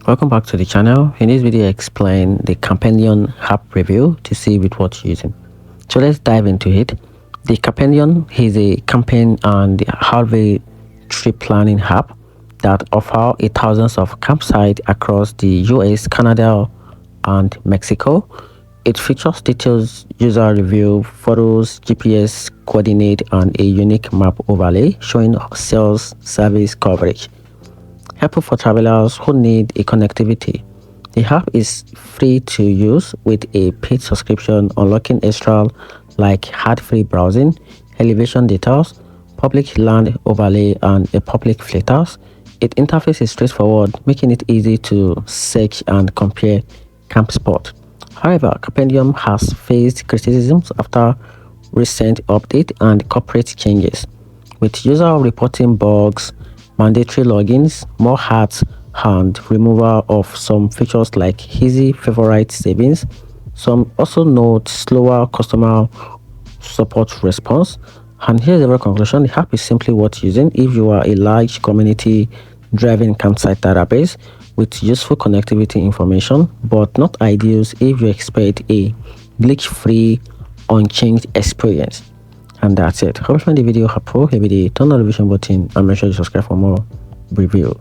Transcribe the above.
Welcome back to the channel. In this video I explain the Campendium app review to see with what you're using. So let's dive into it. The Campendium is a campaign and holiday trip planning app that offer thousands of campsites across the US, Canada and Mexico. It features details, user review, photos, GPS coordinate and a unique map overlay showing sales service coverage. Helpful for travelers who need a connectivity. The app is free to use with a paid subscription, unlocking extra like ad-free browsing, elevation details, public land overlay, and a public filters. Its interface is straightforward, making it easy to search and compare camp spot. However, Campendium has faced criticisms after recent update and corporate changes, with user reporting bugs, mandatory logins, more hats, and removal of some features like easy favorite savings. Some also note slower customer support response. And here's the real conclusion: the app is simply worth using if you are a large community driven campsite database with useful connectivity information, but not ideal if you expect a glitch-free, unchanged experience. And that's it. Hope you find the video helpful. Hit the turn on the notification button and make sure you subscribe for more review.